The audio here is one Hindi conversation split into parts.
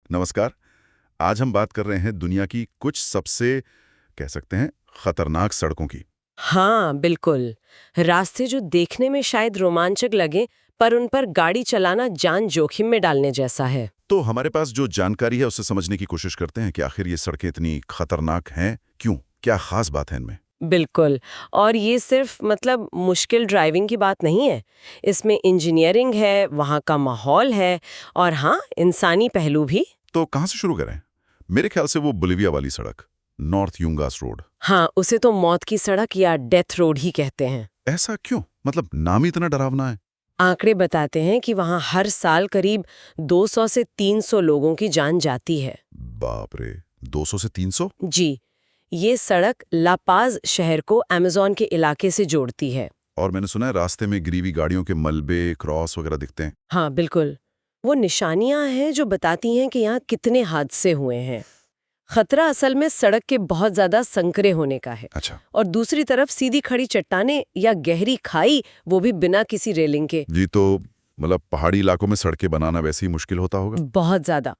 नमस्कार। आज हम बात कर रहे हैं दुनिया की कुछ सबसे कह सकते हैं खतरनाक सड़कों की। हाँ, बिल्कुल। रास्ते जो देखने में शायद रोमांचक लगे, पर उन पर गाड़ी चलाना जान जोखिम में डालने जैसा है। तो हमारे पास जो जानकारी है उससे समझने की कोशिश करते हैं कि आखिर ये सड़कें इतनी खतरनाक हैं क्यों, क्या खास बात है इनमें। बिल्कुल। और ये सिर्फ मुश्किल ड्राइविंग की बात नहीं है। इसमें इंजीनियरिंग है, वहाँ का माहौल है और हाँ, इंसानी पहलू भी। तो कहाँ से शुरू करें? मेरे ख्याल से वो बोलिविया वाली सड़क, नॉर्थ यूंगास रोड। हाँ, उसे तो मौत की सड़क या डेथ रोड ही कहते हैं। ऐसा क्यों? मतलब नाम ही इतना डरावना है। आंकड़े बताते हैं कि वहाँ हर साल करीब 200 से 300 लोगों की जान जाती है। बाप रे, 200 से 300? जी, ये सड़क लापाज शहर को अमेज़न के इलाके से जोड़ती है। और मैंने सुना है रास्ते में गिरी हुई गाड़ियों के मलबे, क्रॉस वगैरह दिखते हैं। हाँ, बिल्कुल। वो निशानियां हैं जो बताती हैं कि यहाँ कितने हादसे हुए हैं। खतरा असल में सड़क के बहुत ज्यादा संकरे होने का है। अच्छा और दूसरी तरफ सीधी खड़ी चट्टानें या गहरी खाई, वो भी बिना किसी रेलिंग के। जी, तो मतलब पहाड़ी इलाकों में सड़कें बनाना वैसे ही मुश्किल होता होगा। बहुत ज्यादा।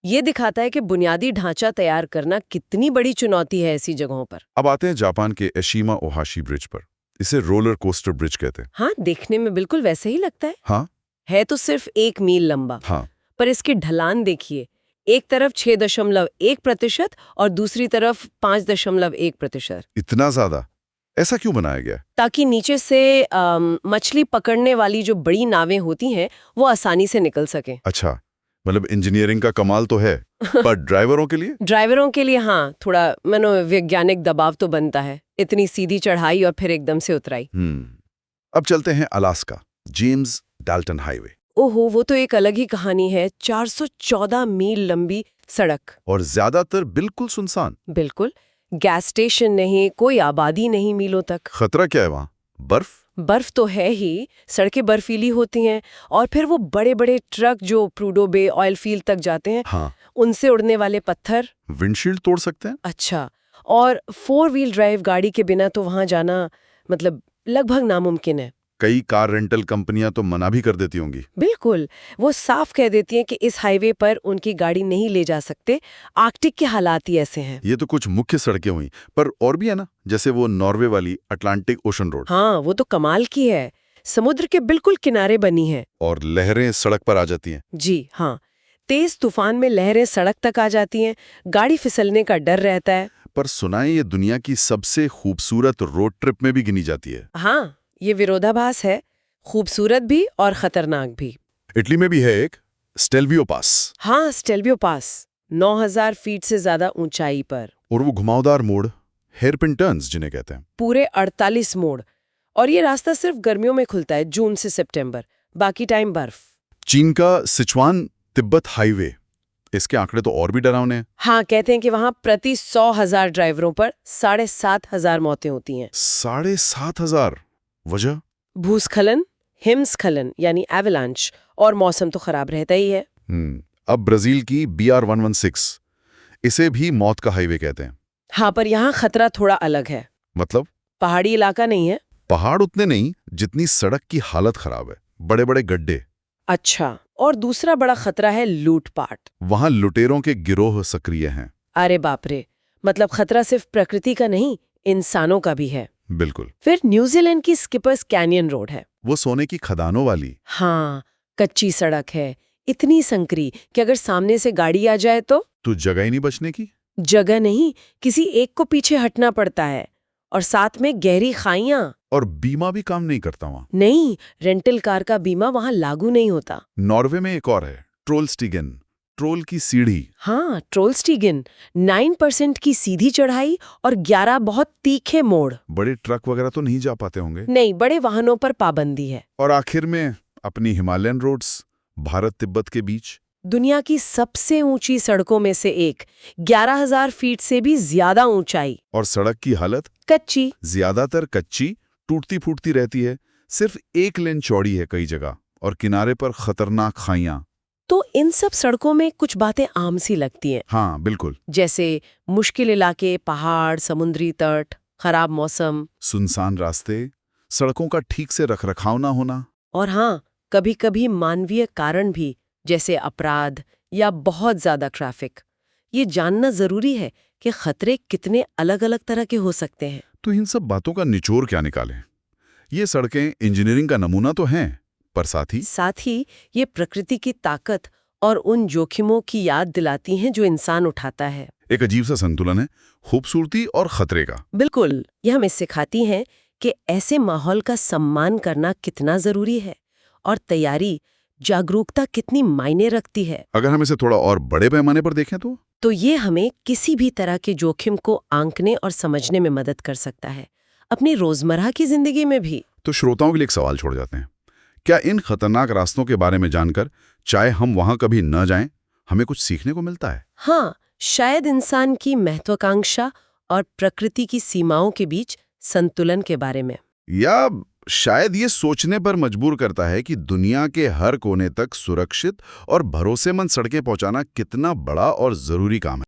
ये दिखाता है कि बुनियादी ढांचा तैयार करना कितनी बड़ी चुनौती है ऐसी जगहों पर। अब आते हैं जापान के एशिमा ओहाशी ब्रिज पर। इसे रोलर कोस्टर ब्रिज कहते हैं। हाँ, देखने में बिल्कुल वैसे ही लगता है। हाँ है तो सिर्फ 1 मील लंबा, हाँ। पर इसकी ढलान देखिए। एक तरफ 6.1% और दूसरी तरफ 5.1%। इतना ज्यादा? ऐसा क्यों बनाया गया? ताकि नीचे से मछली पकड़ने वाली जो बड़ी नावें होती हैं वो आसानी से निकल सकें। अच्छा, मतलब इंजीनियरिंग का कमाल तो है, पर ड्राइवरों के लिए? ड्राइवरों के लिए हाँ, थोड़ा मनोवैज्ञानिक दबाव तो बनता है। इतनी सीधी चढ़ाई और फिर एकदम से उतराई। अब चलते हैं अलास्का, जेम्स डाल्टन हाईवे। ओहो, वो तो एक अलग ही कहानी है। 414 मील लंबी सड़क। और ज्यादातर बिल्कुल सुनसान। बिल्कुल। गैस स्टेशन नहीं, कोई आबादी नहीं मीलों तक। खतरा क्या है वहाँ? बर्फ? बर्फ तो है ही, सड़कें बर्फीली होती हैं और फिर वो बड़े बड़े ट्रक जो प्रूडो बे ऑयल फील्ड तक जाते हैं, हाँ। उनसे उड़ने वाले पत्थर। विंडशील्ड तोड़ सकते हैं। अच्छा, और 4 व्हील ड्राइव गाड़ी के बिना तो वहां जाना लगभग नामुमकिन है। कई कार रेंटल कंपनियां तो मना भी कर देती होंगी। बिल्कुल। वो साफ कह देती हैं कि इस हाईवे पर उनकी गाड़ी नहीं ले जा सकते। आर्कटिक के हालात ही ऐसे हैं। ये तो कुछ मुख्य सड़कें हुई, पर और भी है ना, जैसे वो नॉर्वे वाली अटलांटिक ओशन रोड। हाँ, वो तो कमाल की है। समुद्र के बिल्कुल किनारे बनी है। और लहरें सड़क पर आ जाती हैं। जी हाँ, तेज तूफान में लहरें सड़क तक आ जाती हैं, गाड़ी फिसलने का डर रहता है। पर सुनाए ये दुनिया की सबसे खूबसूरत रोड ट्रिप में भी गिनी जाती है। हाँ, ये विरोधाभास है, खूबसूरत भी और खतरनाक भी। इटली में भी है एक स्टेल्वियो पास। हाँ, स्टेल्वियो पास 9,000 फीट से ज्यादा ऊंचाई पर। और वो घुमावदार मोड़, हेयरपिन टर्न्स जिन्हें कहते हैं। पूरे 48 मोड़। और ये रास्ता सिर्फ गर्मियों में खुलता है, जून से सितंबर। बाकी टाइम बर्फ। चीन का सिचुआन तिब्बत हाईवे, इसके आंकड़े तो और भी डरावने हैं। हाँ, कहते हैं कि वहां प्रति 100,000 ड्राइवरों पर 7,500 मौतें होती हैं। 7,500? वजह? भूस्खलन, हिमस्खलन यानी एवलांच, और मौसम तो खराब रहता ही है। अब ब्राजील की BR-116, इसे भी मौत का हाईवे कहते हैं। हाँ, पर यहाँ खतरा थोड़ा अलग है। मतलब? पहाड़ी इलाका नहीं है। पहाड़ उतने नहीं जितनी सड़क की हालत खराब है, बड़े बड़े गड्ढे। अच्छा, और दूसरा बड़ा खतरा है लूटपाट। वहां लुटेरों के गिरोह सक्रिय हैं। अरे बाप रे, खतरा सिर्फ प्रकृति का नहीं, इंसानों का भी है। बिल्कुल। फिर न्यूजीलैंड की स्किपर्स कैनियन रोड है। वो सोने की खदानों वाली। हाँ, कच्ची सड़क है, इतनी संकरी कि अगर सामने से गाड़ी आ जाए तो जगह ही नहीं बचने की। जगह नहीं, किसी एक को पीछे हटना पड़ता है। और साथ में गहरी खाइयां। और बीमा भी काम नहीं करता वहां। नहीं, रेंटल कार का बीमा वहां लागू नहीं होता। नॉर्वे में एक और है, ट्रोलस्टिगन, ट्रोल की सीढ़ी। हाँ, ट्रोलस्टिगन 9% की सीधी चढ़ाई और 11 बहुत तीखे मोड़। बड़े ट्रक वगैरह तो नहीं जा पाते होंगे। नहीं, बड़े वाहनों पर पाबंदी है। और आखिर में अपनी हिमालयन रोड्स, भारत तिब्बत के बीच। दुनिया की सबसे ऊंची सड़कों में से एक, 11,000 फीट से भी ज्यादा ऊंचाई। और सड़क की हालत? कच्ची। ज्यादातर कच्ची, टूटती फूटती रहती है। सिर्फ एक लेन चौड़ी है कई जगह, और किनारे पर खतरनाक खाइयां। तो इन सब सड़कों में कुछ बातें आम सी लगती हैं। हाँ बिल्कुल। जैसे मुश्किल इलाके, पहाड़, समुद्री तट, खराब मौसम, सुनसान रास्ते, सड़कों का ठीक से रखरखाव ना होना। और हाँ, कभी कभी मानवीय कारण भी, जैसे अपराध या बहुत ज्यादा ट्रैफिक। ये जानना जरूरी है कि खतरे कितने अलग-अलग तरह के हो सकते हैं। तो इन सब बातों का निचोड़ क्या निकालें? ये सड़कें इंजीनियरिंग का नमूना तो हैं, पर साथ ही ये प्रकृति की ताकत और उन जोखिमों की याद दिलाती हैं जो इंसान उठाता है। एक अजीब सा संतुलन है, खूबसूरती और खतरे का। बिल्कुल, ये हमें सिखाती हैं कि ऐसे माहौल का सम्मान करना कितना जरूरी है और तैयारी, जागरूकता कितनी मायने रखती है। अगर हम इसे थोड़ा और बड़े पैमाने पर देखें तो ये हमें किसी भी तरह के जोखिम को आंकने और समझने में मदद कर सकता है, अपनी रोजमर्रा की जिंदगी में भी। तो श्रोताओं के लिए एक सवाल छोड़ जाते हैं। क्या इन खतरनाक रास्तों के बारे में जानकर, चाहे हम वहां कभी न जाएं, हमें कुछ सीखने को मिलता है? हाँ, शायद इंसान की महत्वाकांक्षा और प्रकृति की सीमाओं के बीच संतुलन के बारे में। या शायद ये सोचने पर मजबूर करता है कि दुनिया के हर कोने तक सुरक्षित और भरोसेमंद सड़कें पहुंचाना कितना बड़ा और जरूरी काम है।